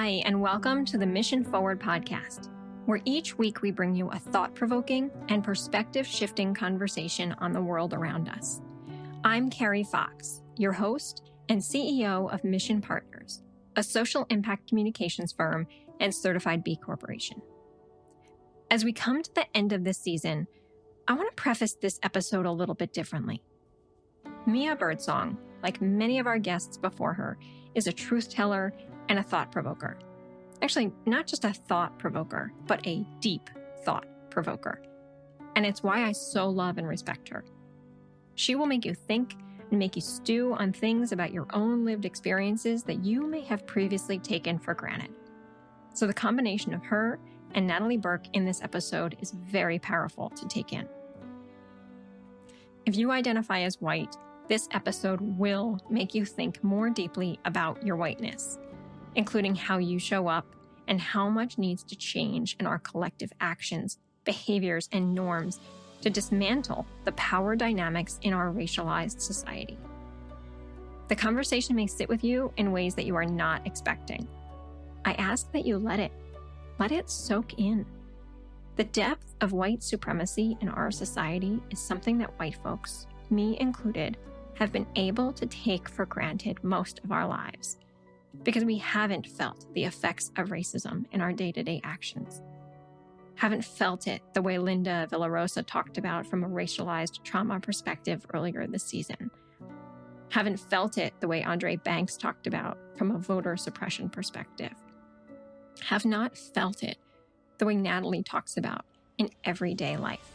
Hi, and welcome to the Mission Forward podcast, where each week we bring you a thought-provoking and perspective-shifting conversation on the world around us. I'm Carrie Fox, your host and CEO of Mission Partners, a social impact communications firm and certified B Corporation. As we come to the end of this season, I want to preface this episode a little bit differently. Mia Birdsong, like many of our guests before her, is a truth teller and a thought provoker. Actually, not just a thought provoker, but a deep thought provoker. And it's why I so love and respect her. She will make you think and make you stew on things about your own lived experiences that you may have previously taken for granted. So the combination of her and Natalie Burke in this episode is very powerful to take in. If you identify as white, this episode will make you think more deeply about your whiteness, including how you show up and how much needs to change in our collective actions, behaviors, and norms to dismantle the power dynamics in our racialized society. The conversation may sit with you in ways that you are not expecting. I ask that you let it soak in. The depth of white supremacy in our society is something that white folks, me included, have been able to take for granted most of our lives because we haven't felt the effects of racism in our day-to-day actions. Haven't felt it the way Linda Villarosa talked about from a racialized trauma perspective earlier this season. Haven't felt it the way Andre Banks talked about from a voter suppression perspective. Have not felt it the way Natalie talks about in everyday life.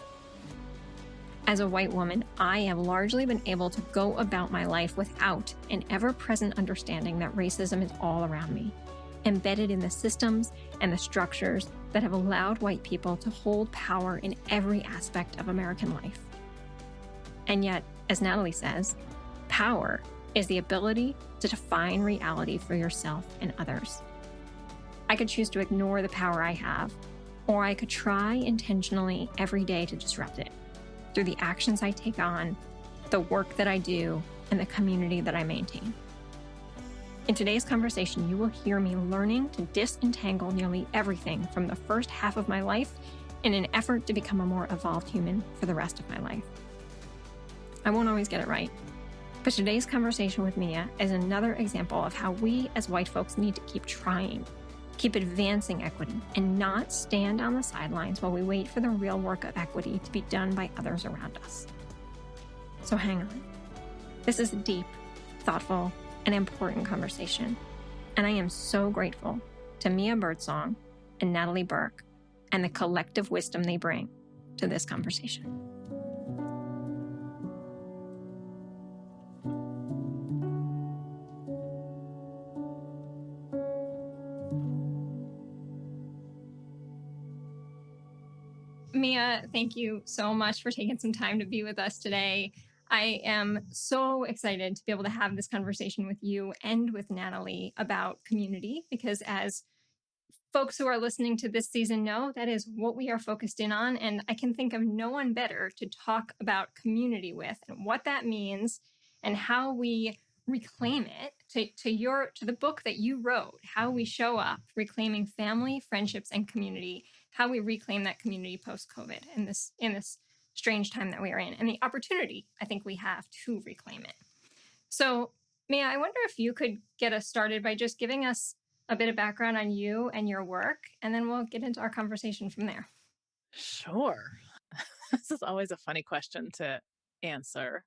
As a white woman, I have largely been able to go about my life without an ever-present understanding that racism is all around me, embedded in the systems and the structures that have allowed white people to hold power in every aspect of American life. And yet, as Natalie says, power is the ability to define reality for yourself and others. I could choose to ignore the power I have, or I could try intentionally every day to disrupt it through the actions I take on, the work that I do, and the community that I maintain. In today's conversation, you will hear me learning to disentangle nearly everything from the first half of my life in an effort to become a more evolved human for the rest of my life. I won't always get it right, but today's conversation with Mia is another example of how we as white folks need to keep trying, keep advancing equity, and not stand on the sidelines while we wait for the real work of equity to be done by others around us. So hang on. This is a deep, thoughtful, and important conversation, and I am so grateful to Mia Birdsong and Natalie Burke and the collective wisdom they bring to this conversation. Mia, thank you so much for taking some time to be with us today. I am so excited to be able to have this conversation with you and with Natalie about community, because as folks who are listening to this season know, that is what we are focused in on. And I can think of no one better to talk about community with and what that means and how we reclaim it to the book that you wrote, How We Show Up, Reclaiming Family, Friendships, and Community, how we reclaim that community post-COVID in this strange time that we are in, and the opportunity I think we have to reclaim it. So, Mia, I wonder if you could get us started by just giving us a bit of background on you and your work, and then we'll get into our conversation from there. Sure. This is always a funny question to answer.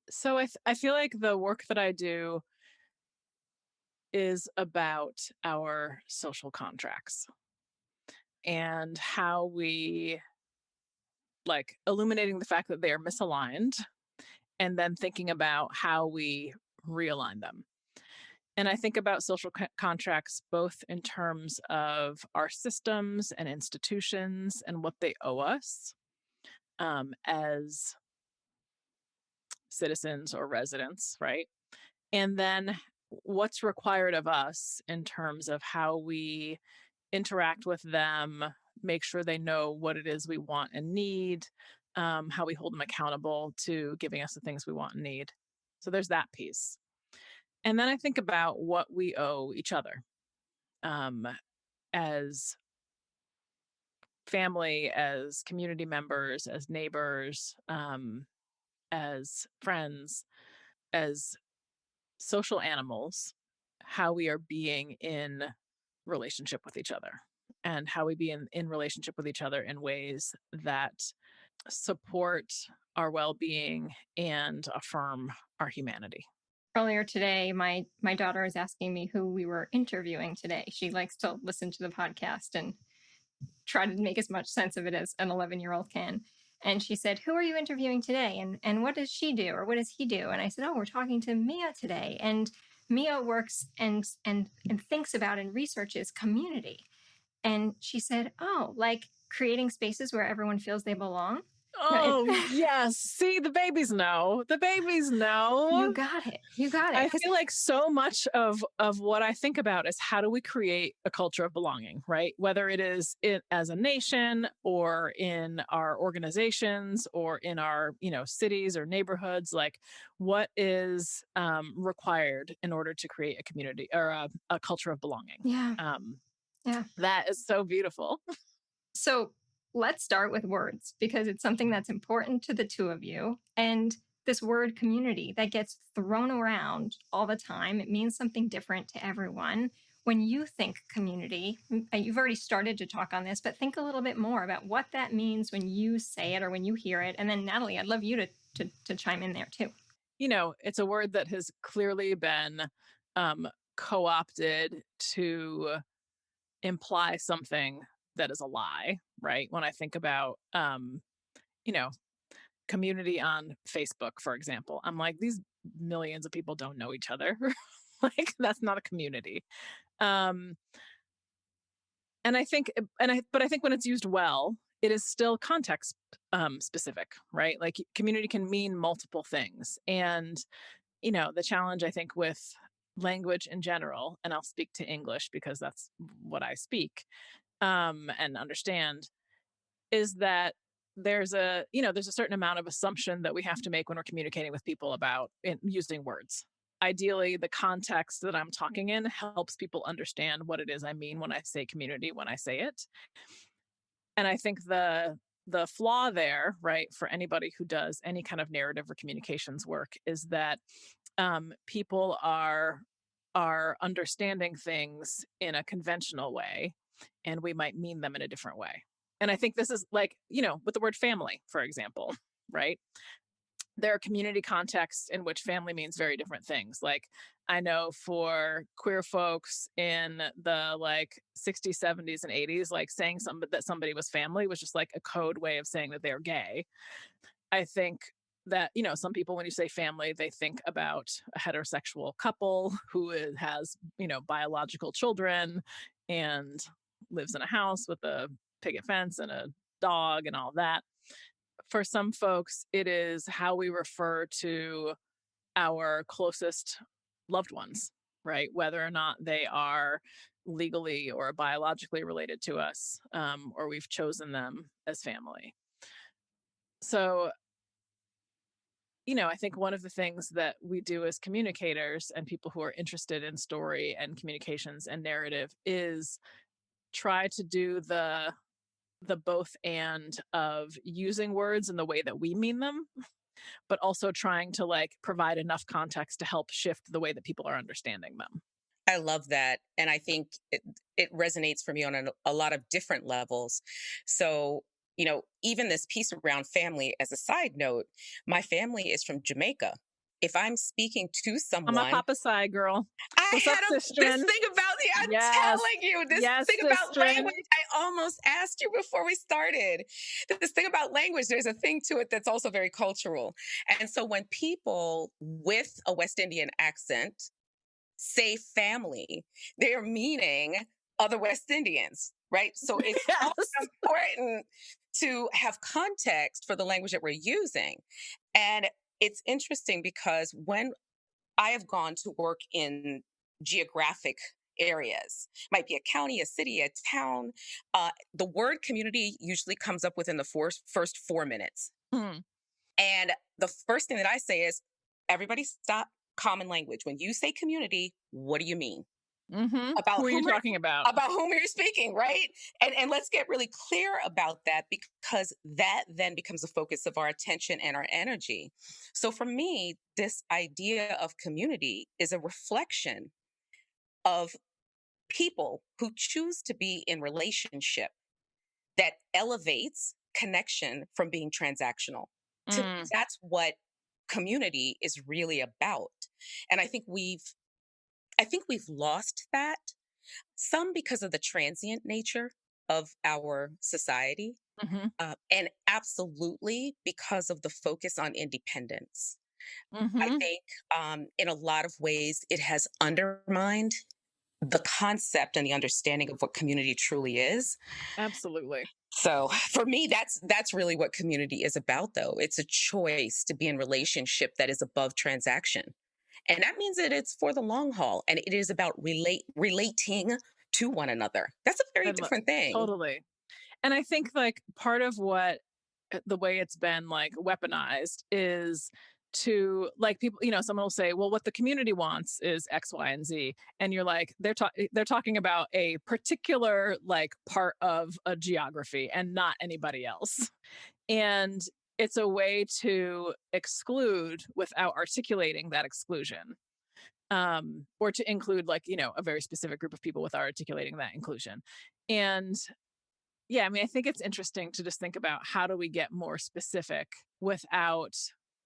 So I feel like the work that I do is about our social contracts and how we illuminating the fact that they are misaligned and then thinking about how we realign them. And I think about social contracts both in terms of our systems and institutions and what they owe us as citizens or residents, right? And then what's required of us in terms of how we interact with them, make sure they know what it is we want and need, how we hold them accountable to giving us the things we want and need. So there's that piece. And then I think about what we owe each other. as family, as community members, as neighbors, as friends, as social animals, how we are being in relationship with each other and how we be in relationship with each other in ways that support our well-being and affirm our humanity. Earlier today, my daughter is asking me who we were interviewing today. She likes to listen to the podcast and try to make as much sense of it as an 11-year-old can. And she said, "Who are you interviewing today? And what does she do, or what does he do?" And I said, "Oh, we're talking to Mia today. And Mia works and thinks about and researches community." And she said, "Oh, like creating spaces where everyone feels they belong." Oh, yes. See, the babies know. The babies know. You got it. You got it. I feel like so much of what I think about is how do we create a culture of belonging, right? Whether it is as a nation or in our organizations or in our, cities or neighborhoods, like what is required in order to create a community or a culture of belonging. Yeah. Yeah. That is so beautiful. So let's start with words because it's something that's important to the two of you. And this word community that gets thrown around all the time, it means something different to everyone. When you think community, you've already started to talk on this, but think a little bit more about what that means when you say it or when you hear it. And then Natalie, I'd love you to chime in there too. It's a word that has clearly been co-opted to imply something that is a lie, right? When I think about, community on Facebook, for example, I'm like, these millions of people don't know each other. Like, that's not a community. Um, and I think, but I think when it's used well, it is still context specific, right? Like, community can mean multiple things. And, the challenge I think with language in general, and I'll speak to English because that's what I speak, and understand, is that there's a certain amount of assumption that we have to make when we're communicating with people about using words. Ideally, the context that I'm talking in helps people understand what it is I mean when I say community, when I say it. And I think the flaw there, right, for anybody who does any kind of narrative or communications work is that people are understanding things in a conventional way, and we might mean them in a different way. And I think this is like, with the word family, for example, right? There are community contexts in which family means very different things. Like, I know for queer folks in the like 60s, 70s, and 80s, like saying that somebody was family was just like a code way of saying that they're gay. I think that, some people, when you say family, they think about a heterosexual couple who has, biological children and lives in a house with a picket fence and a dog and all that. For some folks, it is how we refer to our closest loved ones, right? Whether or not they are legally or biologically related to us, or we've chosen them as family. So, I think one of the things that we do as communicators and people who are interested in story and communications and narrative is try to do the both and of using words in the way that we mean them, but also trying to like provide enough context to help shift the way that people are understanding them. I love that. And I think it resonates for me on a lot of different levels. So, even this piece around family, as a side note, my family is from Jamaica. If I'm speaking to someone, I'm a Papa Psy girl. I What's had up, this thing about the, I'm telling you, this thing about language. I almost asked you before we started. This thing about language, there's a thing to it that's also very cultural. And so when people with a West Indian accent say family, they're meaning other West Indians, right? So it's Yes. also important to have context for the language that we're using. And it's interesting because when I have gone to work in geographic areas, might be a county, a city, a town, the word community usually comes up within the first 4 minutes. And the first thing that I say is, everybody stop. Common language. When you say community, what do you mean? about Who are you whom we're talking about? about whom you're speaking, right? And let's get really clear about that, because that then becomes the focus of our attention and our energy. So for me, this idea of community is a reflection of people who choose to be in relationship that elevates connection from being transactional. To me, Mm, that's what community is really about. And I think we've lost that, some because of the transient nature of our society, mhm, and absolutely because of the focus on independence. I mhm. think in a lot of ways it has undermined the concept and the understanding of what community truly is. Absolutely. So for me, that's really what community is about, though. It's a choice to be in relationship that is above transaction. And that means that it's for the long haul, and it is about relating to one another. That's a very I love different thing. Totally. And I think like part of what the way it's been like weaponized is to like people, someone will say, well, what the community wants is X, Y, and Z. And you're like, they're talking about a particular like part of a geography and not anybody else. And it's a way to exclude without articulating that exclusion. Or to include like, a very specific group of people without articulating that inclusion. And yeah, I mean, I think it's interesting to just think about how do we get more specific without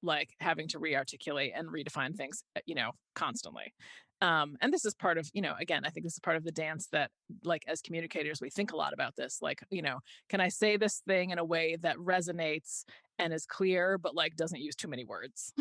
like having to re-articulate and redefine things, constantly. And this is part of, again, I think this is part of the dance that like as communicators, we think a lot about this. Like, can I say this thing in a way that resonates and is clear, but like doesn't use too many words?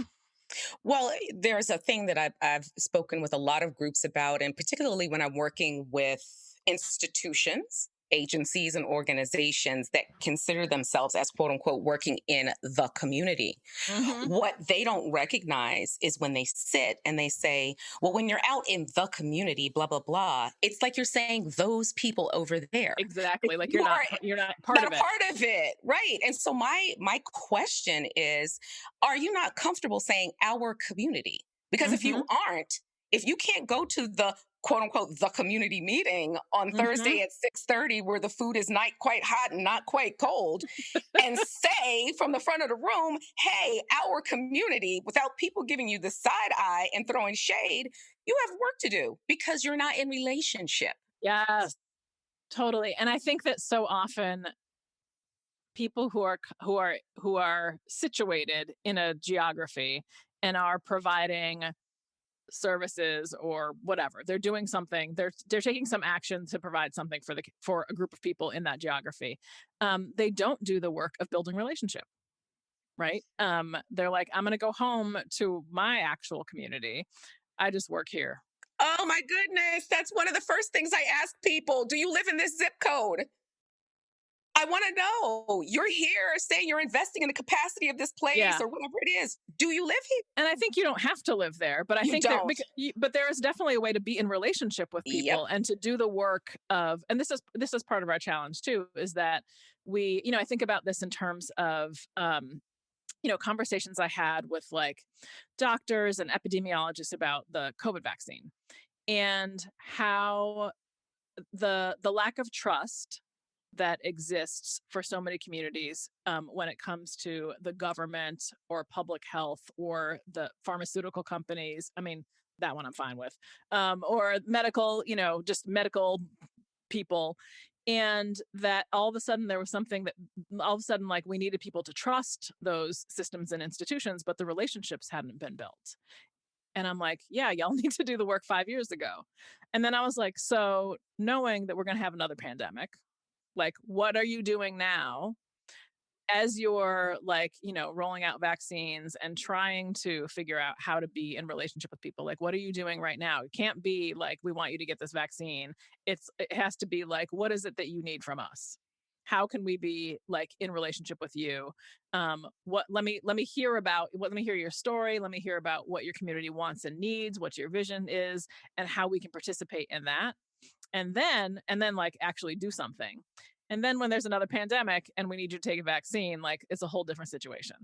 Well, there's a thing that I've spoken with a lot of groups about, and particularly when I'm working with institutions, agencies, and organizations that consider themselves as quote unquote working in the community. Mm-hmm. What they don't recognize is when they sit and they say, well, when you're out in the community, blah, blah, blah, it's like you're saying those people over there. Exactly. Like You are you're not part not of a it. part of it, right? And so my question is, are you not comfortable saying our community? Because if Mm-hmm. you aren't, if you can't go to the quote unquote the community meeting on Mm-hmm. Thursday at 6:30 where the food is not quite hot and not quite cold, and say from the front of the room, hey, our community, without people giving you the side eye and throwing shade, you have work to do because you're not in relationship. Yes, totally. And I think that so often people who are situated in a geography and are providing services or whatever, they're doing something, they're taking some action to provide something for a group of people in that geography. They don't do the work of building relationship, right? They're like, I'm going to go home to my actual community, I just work here. Oh my goodness. That's one of the first things I ask people. Do you live in this zip code? I want to know. You're here saying you're investing in the capacity of this place Yeah. or whatever it is. Do you live here? And I think you don't have to live there, but I You think there, don't. but there is definitely a way to be in relationship with Yep. people and to do the work of, and this is part of our challenge too, is that I think about this in terms of, conversations I had with like doctors and epidemiologists about the COVID vaccine and how the lack of trust that exists for so many communities when it comes to the government or public health or the pharmaceutical companies. I mean, that one I'm fine with, or medical, just medical people. And that all of a sudden there was something that all of a sudden, like we needed people to trust those systems and institutions, but the relationships hadn't been built. And I'm like, yeah, y'all need to do the work 5 years ago. And then I was like, so knowing that we're going to have another pandemic, like, what are you doing now as you're like, rolling out vaccines and trying to figure out how to be in relationship with people? Like, what are you doing right now? It can't be like, we want you to get this vaccine. It has to be like, what is it that you need from us? How can we be like in relationship with you? Let me hear your story. Let me hear about what your community wants and needs, what your vision is, and how we can participate in that. And then like actually do something. And then when there's another pandemic and we need you to take a vaccine, like it's a whole different situation.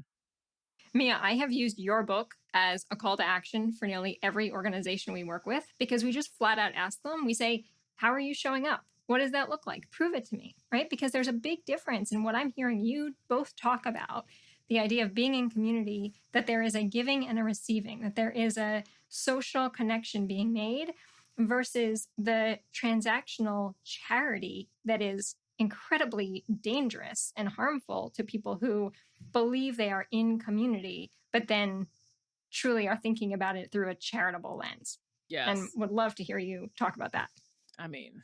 Mia, I have used your book as a call to action for nearly every organization we work with because we just flat out ask them, we say, how are you showing up? What does that look like? Prove it to me, right? Because there's a big difference in what I'm hearing you both talk about, the idea of being in community, that there is a giving and a receiving, that there is a social connection being made versus the transactional charity that is incredibly dangerous and harmful to people who believe they are in community, but then truly are thinking about it through a charitable lens. Yes. And would love to hear you talk about that. I mean,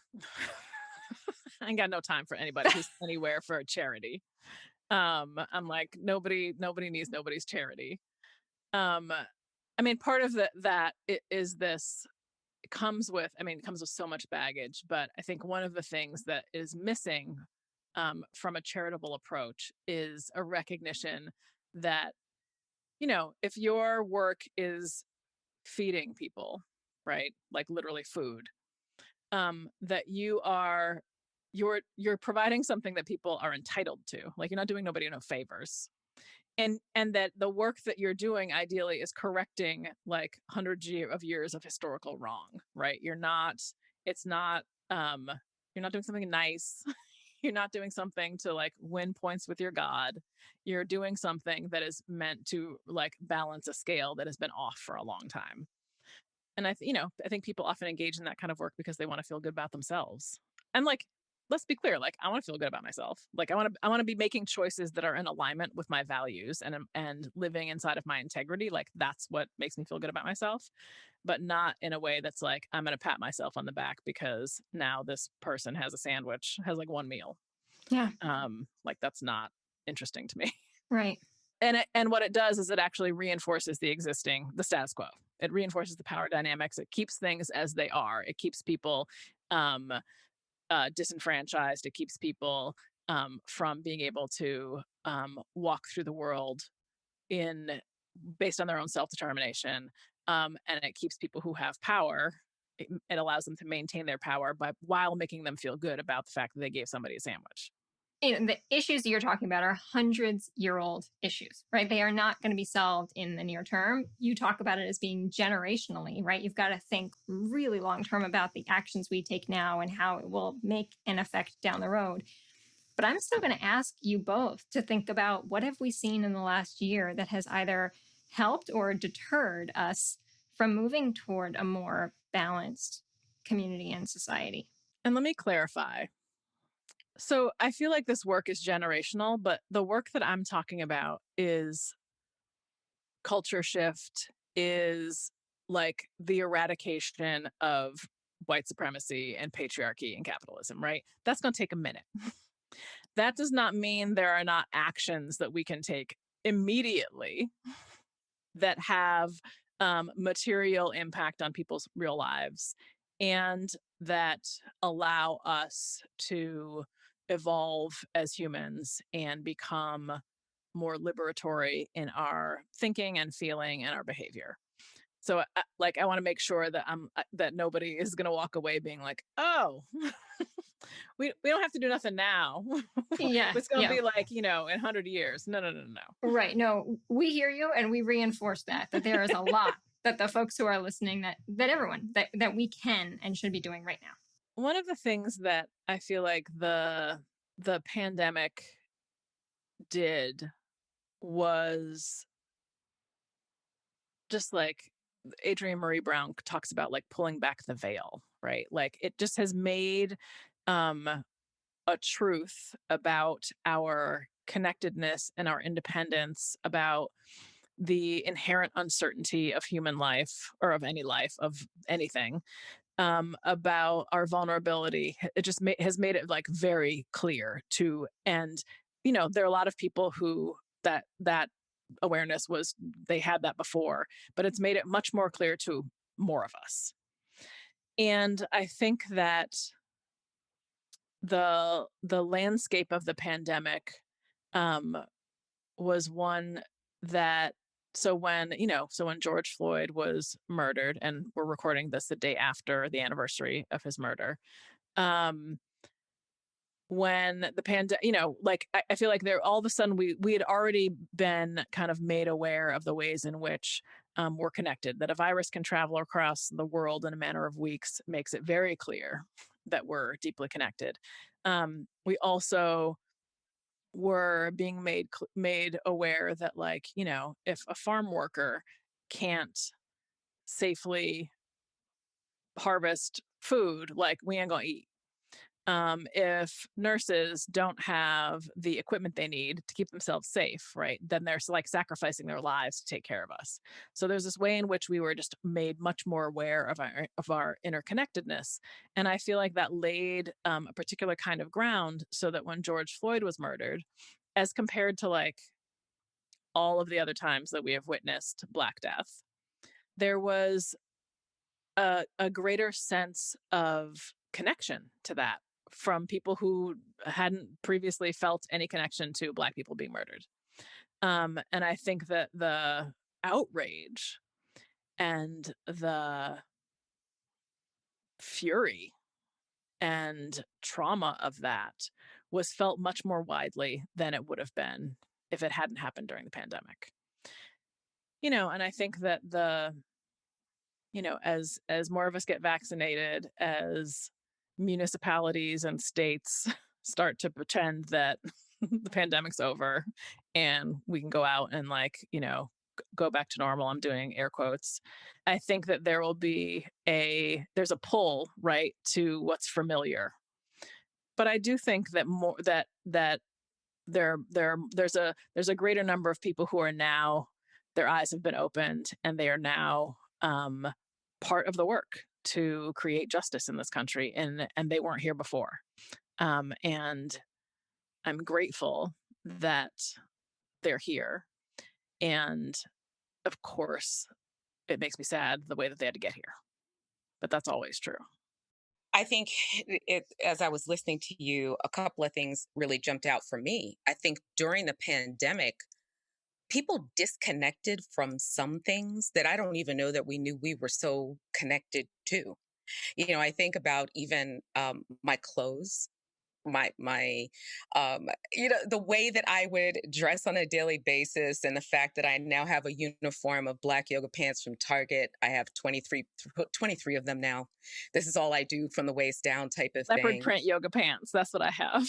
I ain't got no time for anybody who's anywhere for a charity. I'm like, nobody needs nobody's charity. I mean, part of that is this comes with so much baggage, but I think one of the things that is missing from a charitable approach is a recognition that, if your work is feeding people, right, like literally food, that you're providing something that people are entitled to. Like, you're not doing nobody no favors. And that the work that you're doing ideally is correcting like hundreds of years of historical wrong, right? It's not you're not doing something nice. You're not doing something to like win points with your God. You're doing something that is meant to like balance a scale that has been off for a long time. And I think people often engage in that kind of work because they want to feel good about themselves. And like, let's be clear, like I want to feel good about myself. Like I want to be making choices that are in alignment with my values and living inside of my integrity. Like that's what makes me feel good about myself, but not in a way that's like I'm going to pat myself on the back because now this person has like one meal. Yeah. Like that's not interesting to me. Right. And what it does is it actually reinforces the status quo. It reinforces the power dynamics. It keeps things as they are. It keeps people disenfranchised. It keeps people from being able to walk through the world based on their own self-determination. And it keeps people who have power. It allows them to maintain their power while making them feel good about the fact that they gave somebody a sandwich. The issues that you're talking about are hundreds-year-old issues, right? They are not going to be solved in the near term. You talk about it as being generationally, right? You've got to think really long-term about the actions we take now and how it will make an effect down the road. But I'm still going to ask you both to think about what have we seen in the last year that has either helped or deterred us from moving toward a more balanced community and society. And let me clarify. So I feel like this work is generational, but the work that I'm talking about is culture shift, is like the eradication of white supremacy and patriarchy and capitalism, right? That's going to take a minute. That does not mean there are not actions that we can take immediately that have material impact on people's real lives and that allow us to evolve as humans and become more liberatory in our thinking and feeling and our behavior. So I want to make sure that that nobody is going to walk away being like, oh, we don't have to do nothing now. Yeah. It's going to be like, in 100 years. No. Right. No, we hear you and we reinforce that there is a lot that the folks who are listening, that everyone, that we can and should be doing right now. One of the things that I feel like the pandemic did was just like Adrienne Marie Brown talks about, like pulling back the veil, right? Like it just has made a truth about our connectedness and our independence, about the inherent uncertainty of human life or of any life, of anything, about our vulnerability. It just has made it like very clear to, and there are a lot of people who that awareness they had that before, but it's made it much more clear to more of us. And I think that the landscape of the pandemic was one that, so when George Floyd was murdered, and we're recording this the day after the anniversary of his murder, when the pandemic, like I feel like all of a sudden we had already been kind of made aware of the ways in which we're connected, that a virus can travel across the world in a matter of weeks makes it very clear that we're deeply connected. We also were being made aware that, like, if a farm worker can't safely harvest food, like, we ain't gonna eat. If nurses don't have the equipment they need to keep themselves safe, right, then they're like sacrificing their lives to take care of us. So there's this way in which we were just made much more aware of our interconnectedness, and I feel like that laid a particular kind of ground so that when George Floyd was murdered, as compared to like all of the other times that we have witnessed Black Death, there was a greater sense of connection to that from people who hadn't previously felt any connection to Black people being murdered. And I think that the outrage and the fury and trauma of that was felt much more widely than it would have been if it hadn't happened during the pandemic. And I think that as more of us get vaccinated, as municipalities and states start to pretend that the pandemic's over and we can go out and, like, go back to normal, I'm doing air quotes, I think that there will be there's a pull, right, to what's familiar. But I do think that more that there's a greater number of people who are now, their eyes have been opened and they are now part of the work to create justice in this country, and they weren't here before. And I'm grateful that they're here. And of course, it makes me sad the way that they had to get here. But that's always true. I think as I was listening to you, a couple of things really jumped out for me. I think during the pandemic, people disconnected from some things that I don't even know that we knew we were so connected to. I think about even my clothes, my the way that I would dress on a daily basis, and the fact that I now have a uniform of black yoga pants from Target. I have 23 of them now. This is all I do from the waist down, type of Leopard thing. print yoga pants, that's what I have.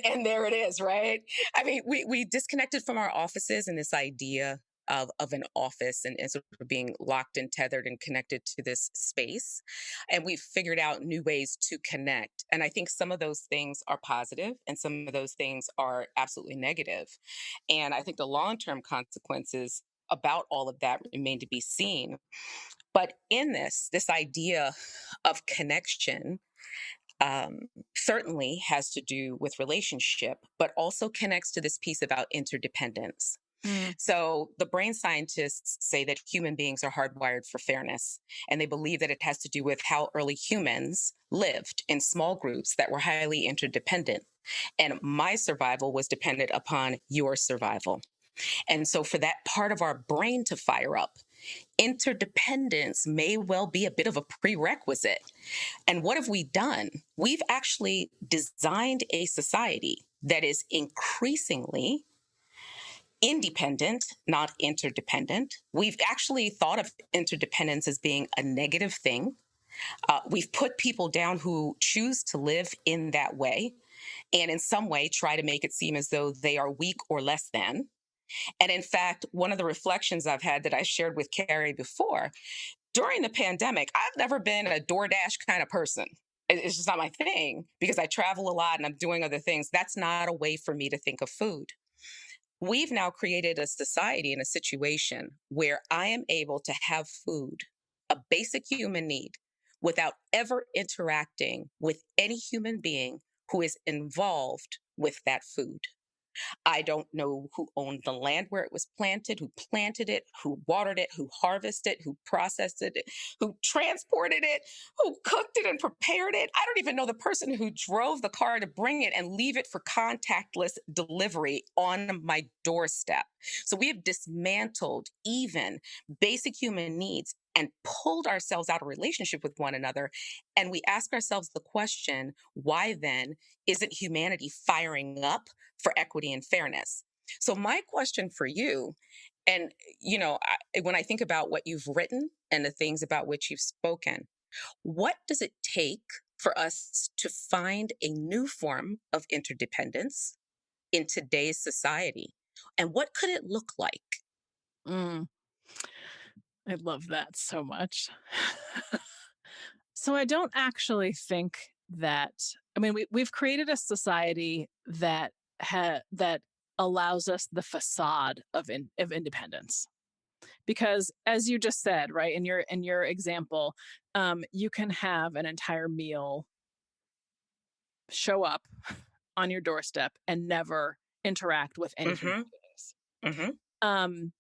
And there it is, right? I mean, we disconnected from our offices and this idea of an office, and sort of being locked and tethered and connected to this space. And we've figured out new ways to connect. And I think some of those things are positive and some of those things are absolutely negative. And I think the long-term consequences about all of that remain to be seen. But in this idea of connection, certainly has to do with relationship, but also connects to this piece about interdependence. So the brain scientists say that human beings are hardwired for fairness, and they believe that it has to do with how early humans lived in small groups that were highly interdependent. And my survival was dependent upon your survival. And so for that part of our brain to fire up, interdependence may well be a bit of a prerequisite. And what have we done? We've actually designed a society that is increasingly independent, not interdependent. We've actually thought of interdependence as being a negative thing. We've put people down who choose to live in that way, and in some way try to make it seem as though they are weak or less than. And in fact, one of the reflections I've had that I shared with Carrie before, during the pandemic, I've never been a DoorDash kind of person. It's just not my thing, because I travel a lot and I'm doing other things. That's not a way for me to think of food. We've now created a society and a situation where I am able to have food, a basic human need, without ever interacting with any human being who is involved with that food. I don't know who owned the land where it was planted, who planted it, who watered it, who harvested it, who processed it, who transported it, who cooked it and prepared it. I don't even know the person who drove the car to bring it and leave it for contactless delivery on my doorstep. So we have dismantled even basic human needs and pulled ourselves out of relationship with one another. And we ask ourselves the question, why then isn't humanity firing up for equity and fairness? So, my question for you, and when I think about what you've written and the things about which you've spoken, what does it take for us to find a new form of interdependence in today's society? And what could it look like? Mm, I love that so much. So I don't actually think that, I mean, we've created a society that that allows us the facade of independence. Because as you just said, right, in your example, you can have an entire meal show up on your doorstep and never interact with any human Mm-hmm. beings. Mm-hmm. Um,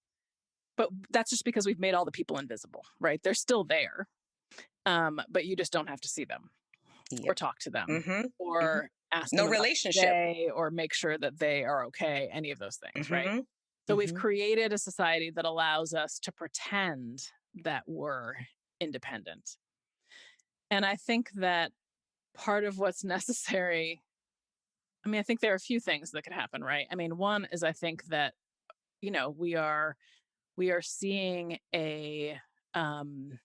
but that's just because we've made all the people invisible, right? They're still there, but you just don't have to see them or Yep. talk to them Mm-hmm. Mm-hmm. or ask No them about the relationship. day or make sure that they are okay, any of those things, right? Mm-hmm. So we've Mm-hmm. created a society that allows us to pretend that we're independent. And I think that part of what's necessary, I mean, I think there are a few things that could happen, right? I mean, one is I think that, we are seeing a um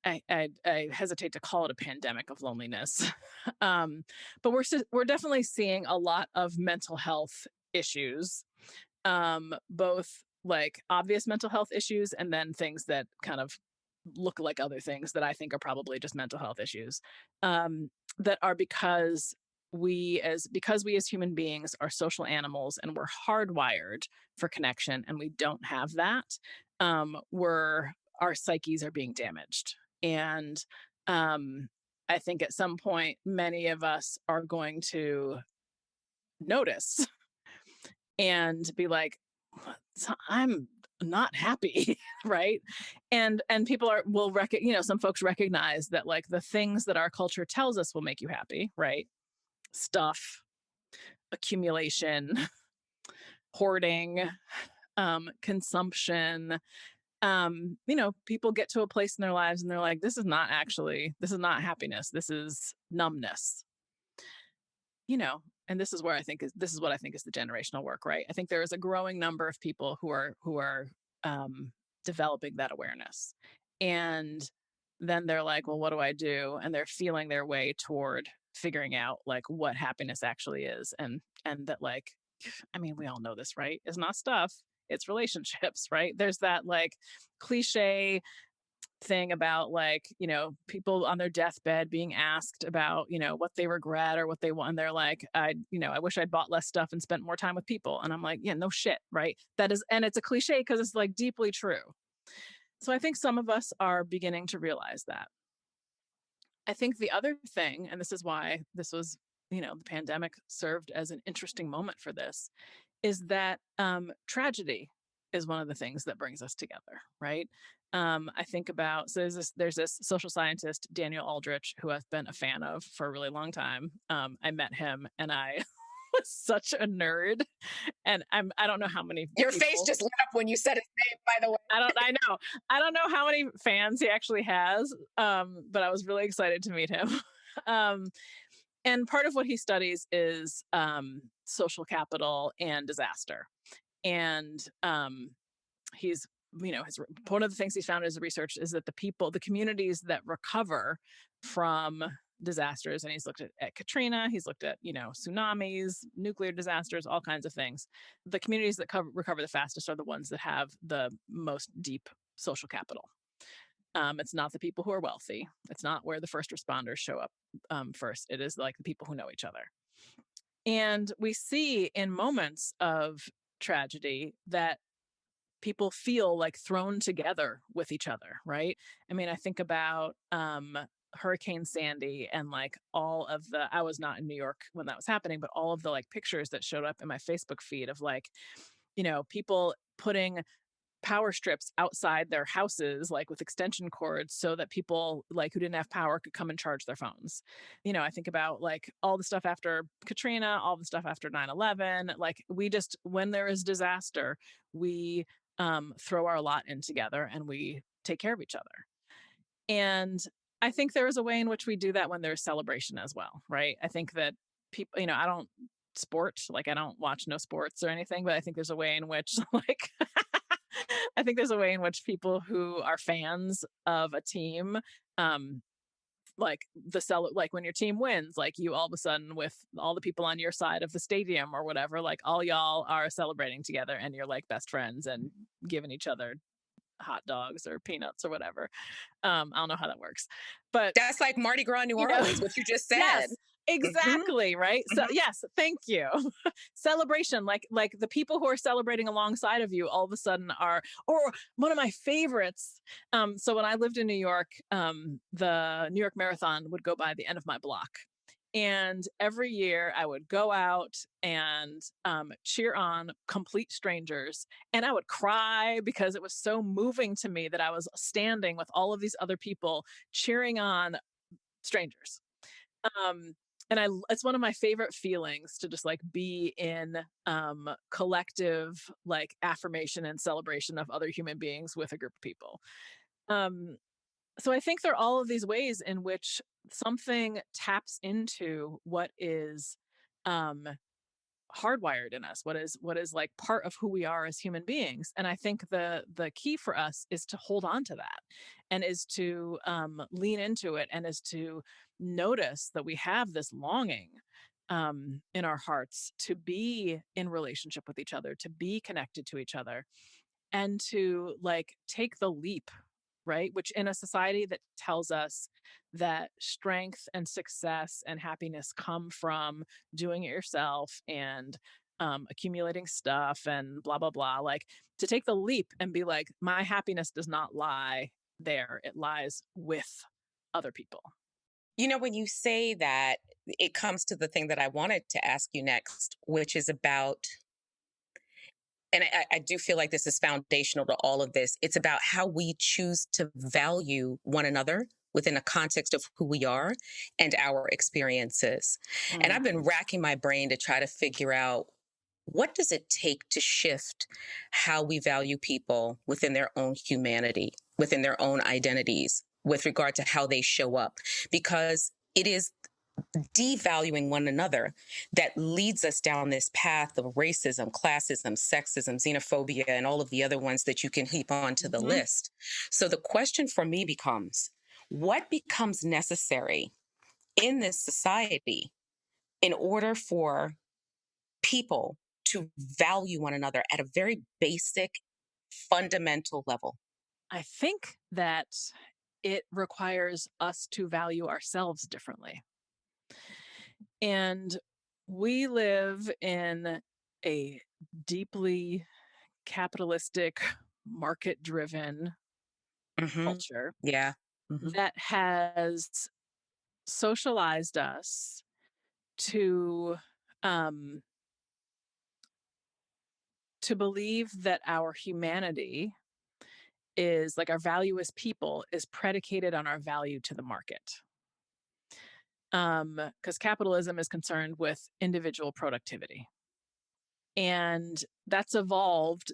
I hesitate to call it a pandemic of loneliness, but we're definitely seeing a lot of mental health issues, both like obvious mental health issues and then things that kind of look like other things that I think are probably just mental health issues, that are because we as human beings are social animals and we're hardwired for connection and we don't have that. We're Our psyches are being damaged, and I think at some point many of us are going to notice and be like, I'm not happy, right? And people some folks recognize that, like, the things that our culture tells us will make you happy, right? Stuff, accumulation, hoarding, consumption. People get to a place in their lives and they're like, this is not happiness, this is numbness. And this is what I think is the generational work, right? I think there is a growing number of people who are developing that awareness, and then they're like, well, what do I do? And they're feeling their way toward figuring out, like, what happiness actually is, and that, like, I mean, we all know this, right? It's not stuff, it's relationships, right? There's that, like, cliche thing about, like, people on their deathbed being asked about, what they regret or what they want, and they're like, I wish I'd bought less stuff and spent more time with people. And I'm like, yeah, no shit, right? That is, and it's a cliche because it's, like, deeply true. So I think some of us are beginning to realize that. I think the other thing, and this is why this was, the pandemic served as an interesting moment for this, is that tragedy is one of the things that brings us together, right? I think about, so there's this social scientist, Daniel Aldrich, who I've been a fan of for a really long time. I met him and I was such a nerd, and I don't know how many Your people, face just lit up when you said his name, by the way. I don't know how many fans he actually has, but I was really excited to meet him. um, and part of what he studies is social capital and disaster. And he's, one of the things he's found in his research is that the communities that recover from disasters, and he's looked at Katrina, he's looked at, tsunamis, nuclear disasters, all kinds of things. The communities that recover the fastest are the ones that have the most deep social capital. It's not the people who are wealthy. It's not where the first responders show up first. It is, like, the people who know each other. And we see in moments of tragedy that people feel, like, thrown together with each other, right? I mean, I think about Hurricane Sandy and, like, I was not in New York when that was happening, but all of the, like, pictures that showed up in my Facebook feed of, like, people putting power strips outside their houses, like, with extension cords, so that people, like, who didn't have power could come and charge their phones. I think about, like, all the stuff after Katrina, all the stuff after 9/11. Like, when there is disaster, we throw our lot in together and we take care of each other. And I think there is a way in which we do that when there's celebration as well, right? I think that people, I don't I don't watch no sports or anything, but I think there's a way in which like I think there's a way in which people who are fans of a team, um, like like when your team wins, like you all of a sudden with all the people on your side of the stadium or whatever, like all y'all are celebrating together and you're like best friends and giving each other hot dogs or peanuts or whatever. I don't know how that works, but That's like Mardi Gras New Orleans, what you just said. yes, Mhm. exactly, right? So Mhm. yes, thank you. Celebration, like the people who are celebrating alongside of you all of a sudden are, or one of my favorites. So when I lived in New York, the New York Marathon would go by the end of my block. And every year I would go out and cheer on complete strangers. And I would cry because it was so moving to me that I was standing with all of these other people cheering on strangers. Um, and it's one of my favorite feelings to just like be in collective like affirmation and celebration of other human beings with a group of people. Um, so I think there are all of these ways in which something taps into what is um, hardwired in us, what is like part of who we are as human beings. And I think the key for us is to hold on to that, and is to lean into it, and is to notice that we have this longing in our hearts to be in relationship with each other, to be connected to each other, and to like take the leap, right? Which in a society that tells us that strength and success and happiness come from doing it yourself and accumulating stuff and blah, blah, blah, like to take the leap and be like, my happiness does not lie there, it lies with other people. When you say that, it comes to the thing that I wanted to ask you next, which is about, and I do feel like this is foundational to all of this. It's about how we choose to value one another within the context of who we are and our experiences. And Mm. I've been racking my brain to try to figure out, what does it take to shift how we value people within their own humanity, within their own identities, with regard to how they show up? Because it is devaluing one another that leads us down this path of racism, classism, sexism, xenophobia, and all of the other ones that you can heap onto the Mhm. list. So the question for me becomes, what becomes necessary in this society in order for people to value one another at a very basic, fundamental level? I think that it requires us to value ourselves differently. And we live in a deeply capitalistic, market driven Mm-hmm. culture Yeah. Mm-hmm. that has socialized us to um, to believe that our humanity is like our value as people is predicated on our value to the market. Because capitalism is concerned with individual productivity. And that's evolved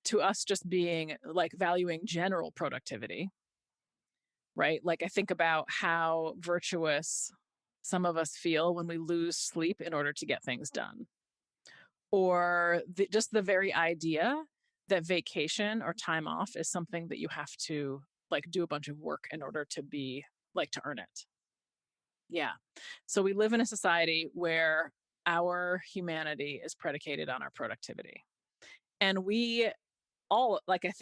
to us just being like valuing general productivity, right? Like I think about how virtuous some of us feel when we lose sleep in order to get things done, or just the very idea that vacation or time off is something that you have to like do a bunch of work in order to be like to earn it. Yeah. So we live in a society where our humanity is predicated on our productivity. And we all like, I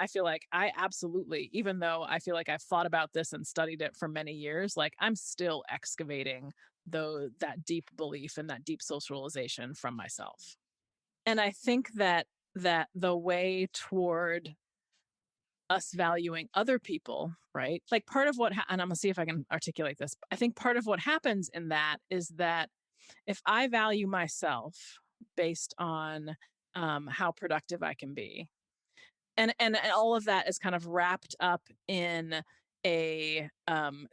feel like I absolutely, even though I feel like I've thought about this and studied it for many years, like I'm still excavating though that deep belief and that deep socialization from myself. And I think that the way toward us valuing other people, right? Like part of and I'm gonna see if I can articulate this. I think part of what happens in that is that if I value myself based on how productive I can be, and all of that is kind of wrapped up in a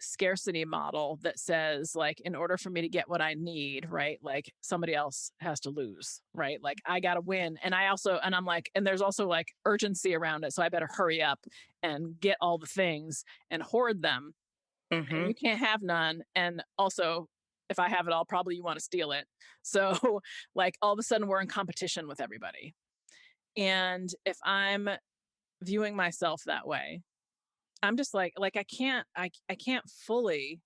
scarcity model that says, like, in order for me to get what I need, right, like somebody else has to lose, right? Like I gotta win. And I'm like, and there's also like urgency around it. So I better hurry up and get all the things and hoard them. And Mm-hmm. you can't have none. And also, if I have it all, probably you want to steal it. So like all of a sudden we're in competition with everybody. And if I'm viewing myself that way, I'm just like I can't fully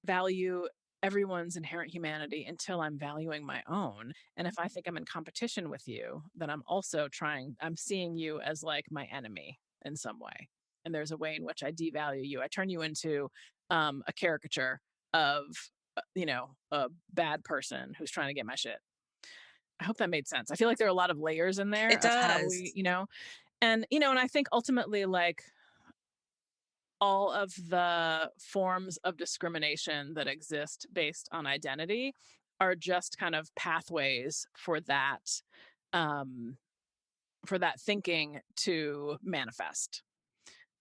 value everyone's inherent humanity until I'm valuing my own. And if I think I'm in competition with you, then I'm seeing you as like my enemy in some way. And there's a way in which I devalue you. I turn you into a caricature of, a bad person who's trying to get my shit. I hope that made sense. I feel like there are a lot of layers in there It of how does. and I think ultimately, like, all of the forms of discrimination that exist based on identity are just kind of pathways um, for that thinking to manifest.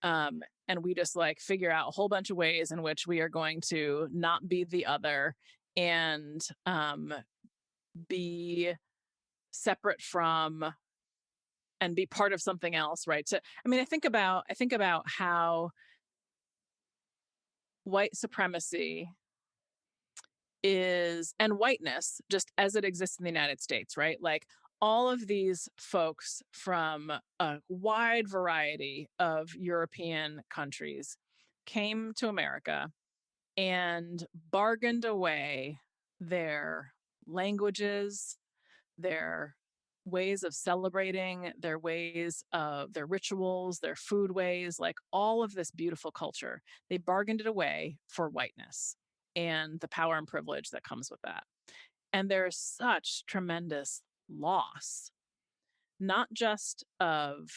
And we just like figure out a whole bunch of ways in which we are going to not be the other and be separate from and be part of something else, right? So, I mean, I think about how white supremacy is and whiteness just as it exists in the United States, right? Like all of these folks from a wide variety of European countries came to America and bargained away their languages, their ways of celebrating, their rituals, their food ways, like all of this beautiful culture. They bargained it away for whiteness and the power and privilege that comes with that. And there's such tremendous loss, not just of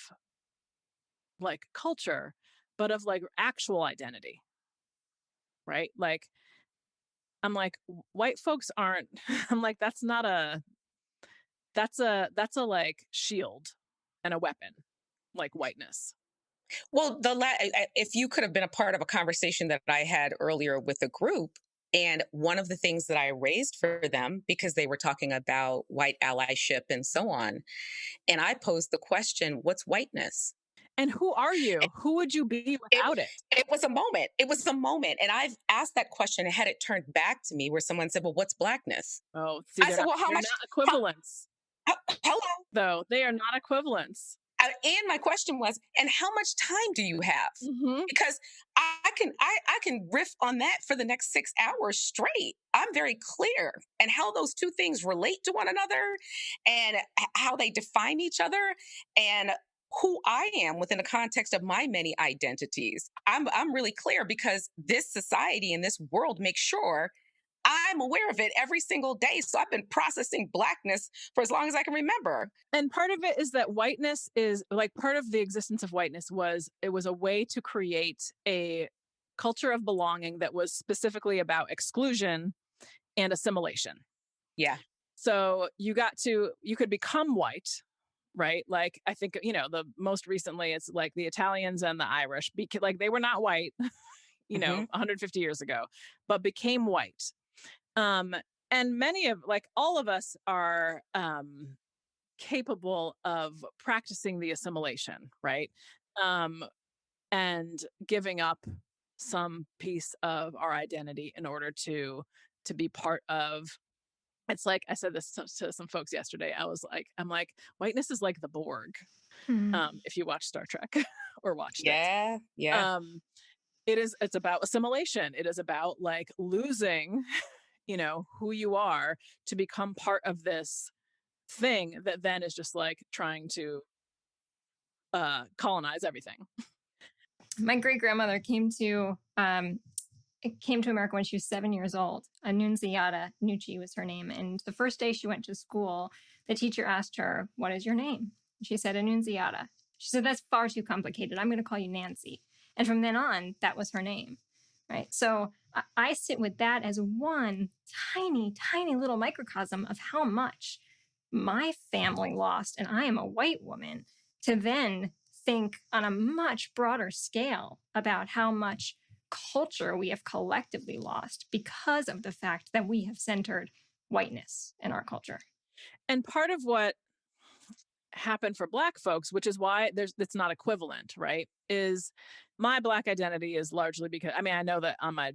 like culture, but of like actual identity, right? Like, I'm like, white folks aren't, I'm like, that's a like shield and a weapon, like whiteness. Well, if you could have been a part of a conversation that I had earlier with a group, and one of the things that I raised for them, because they were talking about white allyship and so on, and I posed the question, what's whiteness? And who are you? Who would you be It, without it? it was a moment. It was a moment. And I've asked that question and had it turned back to me where someone said, well, what's blackness? Oh, see, I said, well, they're not equivalents, hello? though. They are not equivalents. And my question was, and how much time do you have? Mm-hmm. Because I can riff on that for the next 6 hours straight. I'm very clear and how those two things relate to one another and how they define each other and who I am within the context of my many identities. I'm really clear because this society and this world makes sure I'm aware of it every single day. So I've been processing blackness for as long as I can remember. And part of it is that whiteness is like part of the existence of whiteness was a way to create a culture of belonging that was specifically about exclusion and assimilation. Yeah. So you could become white, right? Like I think, the most recently it's like the Italians and the Irish, because like they were not white, Mm-hmm. 150 years ago, but became white. Um, and all of us are capable of practicing the assimilation, right? Um, and giving up some piece of our identity in order to be part of. It's like I said this to some folks yesterday. I'm like, whiteness is like the Borg. If you watch Star Trek or watched it, Yeah. Yeah. it's about assimilation. It is about like losing, who you are to become part of this thing that then is just like trying to colonize everything. My great grandmother came to America when she was 7 years old. Annunziata Nucci was her name. And the first day she went to school, the teacher asked her, "What is your name?" She said, "Annunziata." She said, "That's far too complicated. I'm going to call you Nancy." And from then on, that was her name. Right. So I sit with that as one tiny, tiny little microcosm of how much my family lost. And I am a white woman to then think on a much broader scale about how much culture we have collectively lost because of the fact that we have centered whiteness in our culture. And part of what happened for Black folks, which is why it's not equivalent, right, is my Black identity is largely because, I mean, I know that on my,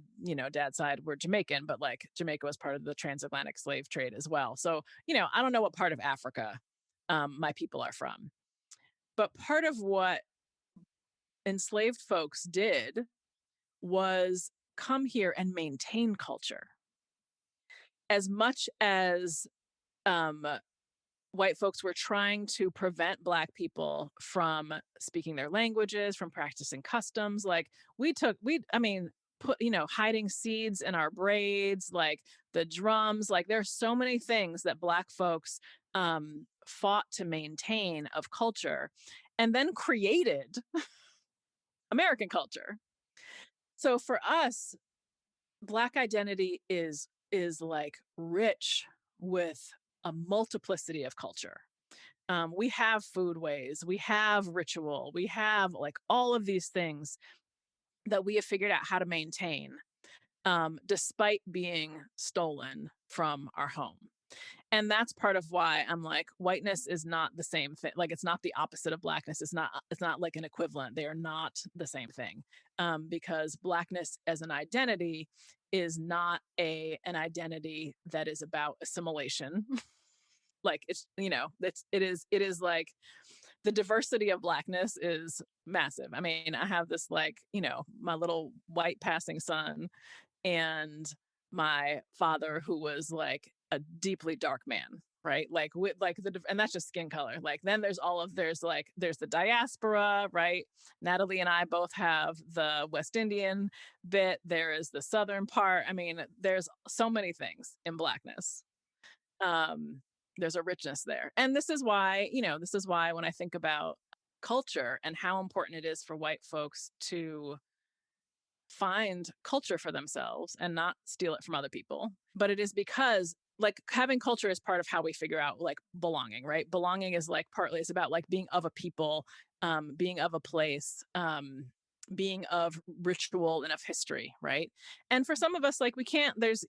dad's side, we're Jamaican, but like Jamaica was part of the transatlantic slave trade as well. So, I don't know what part of Africa my people are from. But part of what enslaved folks did was come here and maintain culture. As much as white folks were trying to prevent Black people from speaking their languages, from practicing customs, like put, hiding seeds in our braids, like the drums, like there's so many things that Black folks fought to maintain of culture and then created American culture. So for us, Black identity is like rich with a multiplicity of culture. We have foodways, we have ritual, we have like all of these things that we have figured out how to maintain, despite being stolen from our home. And that's part of why I'm like, whiteness is not the same thing. Like, it's not the opposite of Blackness. It's not like an equivalent. They are not the same thing, because Blackness as an identity is not an identity that is about assimilation. Like it is like the diversity of Blackness is massive. I mean, I have this like, my little white passing son and my father who was like a deeply dark man, right? Like with like and that's just skin color. Like then there's the diaspora, right? Natalie and I both have the West Indian bit. There is the Southern part. I mean, there's so many things in Blackness. There's a richness there. And this is why when I think about culture and how important it is for white folks to find culture for themselves and not steal it from other people. But it is because like having culture is part of how we figure out like belonging, right? Belonging is like partly it's about like being of a people, being of a place, being of ritual and of history, right? And for some of us, like we can't, there's,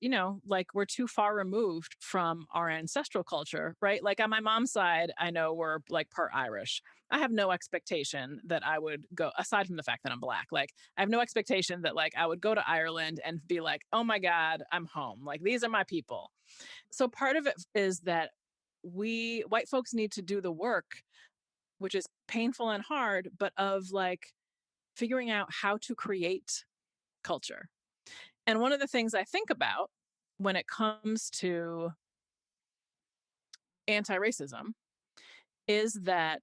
like we're too far removed from our ancestral culture, right? Like on my mom's side, I know we're like part Irish. I have no expectation that I would go, aside from the fact that I'm Black, like I have no expectation that like I would go to Ireland and be like, oh my God, I'm home. Like these are my people. So part of it is that white folks need to do the work, which is painful and hard, but of like figuring out how to create culture. And one of the things I think about when it comes to anti-racism is that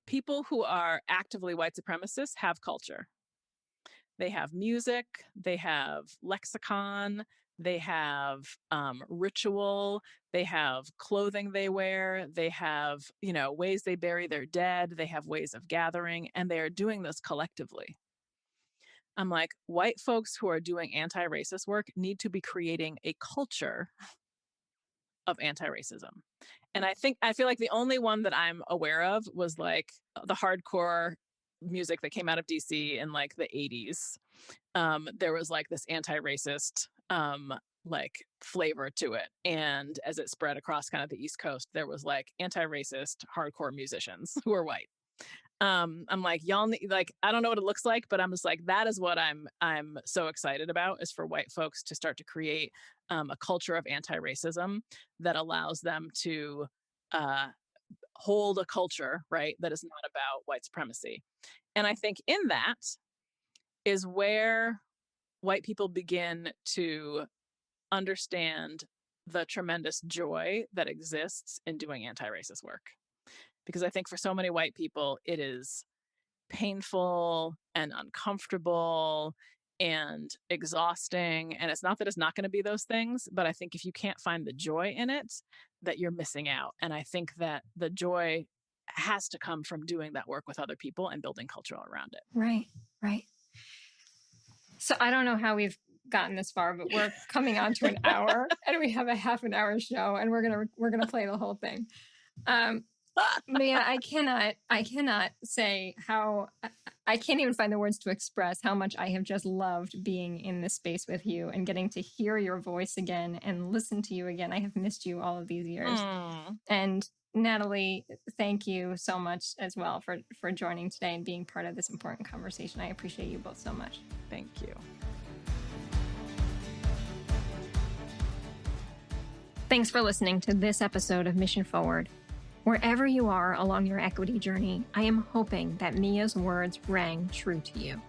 people who are actively white supremacists have culture. They have music, they have lexicon, they have ritual, they have clothing they wear, they have, ways they bury their dead, they have ways of gathering, and they are doing this collectively. I'm like, white folks who are doing anti-racist work need to be creating a culture of anti-racism. And I feel like the only one that I'm aware of was like the hardcore music that came out of DC in like the 80s. There was like this anti-racist like flavor to it. And as it spread across kind of the East Coast, there was like anti-racist hardcore musicians who were white. I'm like, y'all need, like, I don't know what it looks like, but I'm just like, that is what I'm so excited about, is for white folks to start to create a culture of anti-racism that allows them to hold a culture, right, that is not about white supremacy. And I think in that is where white people begin to understand the tremendous joy that exists in doing anti-racist work. Because I think for so many white people, it is painful and uncomfortable and exhausting. And it's not that it's not going to be those things, but I think if you can't find the joy in it, that you're missing out. And I think that the joy has to come from doing that work with other people and building culture around it. Right. So I don't know how we've gotten this far, but we're coming on to an hour and we have a half an hour show and we're gonna play the whole thing. Mia, I cannot say how, I can't even find the words to express how much I have just loved being in this space with you and getting to hear your voice again and listen to you again. I have missed you all of these years. And Natalie, thank you so much as well for joining today and being part of this important conversation. I appreciate you both so much. Thank you. Thanks for listening to this episode of Mission Forward. Wherever you are along your equity journey, I am hoping that Mia's words rang true to you.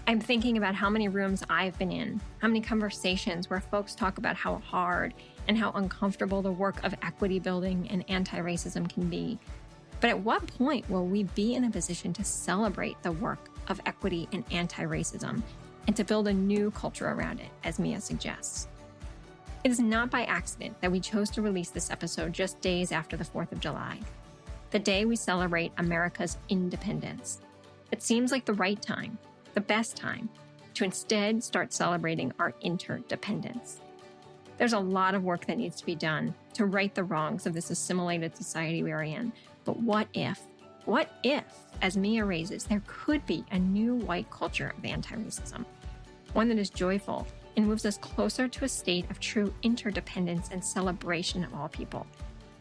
I'm thinking about how many rooms I've been in, how many conversations where folks talk about how hard and how uncomfortable the work of equity building and anti-racism can be. But at what point will we be in a position to celebrate the work of equity and anti-racism and to build a new culture around it, as Mia suggests? It is not by accident that we chose to release this episode just days after the 4th of July, the day we celebrate America's independence. It seems like the right time, the best time, to instead start celebrating our interdependence. There's a lot of work that needs to be done to right the wrongs of this assimilated society we are in. But what if, as Mia raises, there could be a new white culture of anti-racism, one that is joyful and moves us closer to a state of true interdependence and celebration of all people,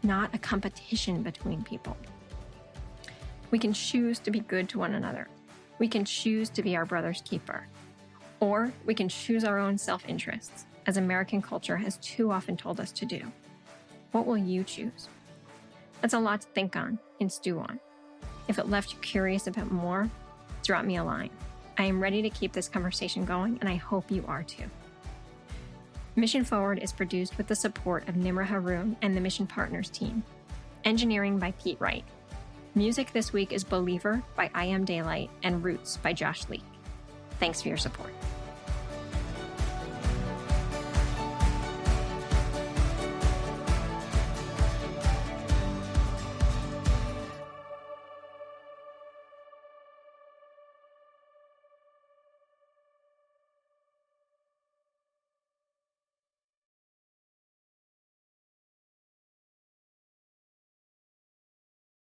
not a competition between people. We can choose to be good to one another. We can choose to be our brother's keeper. Or we can choose our own self-interests, as American culture has too often told us to do. What will you choose? That's a lot to think on and stew on. If it left you curious about more, drop me a line. I am ready to keep this conversation going, and I hope you are too. Mission Forward is produced with the support of Nimra Haroon and the Mission Partners team. Engineering by Pete Wright. Music this week is Believer by I Am Daylight and Roots by Josh Leak. Thanks for your support.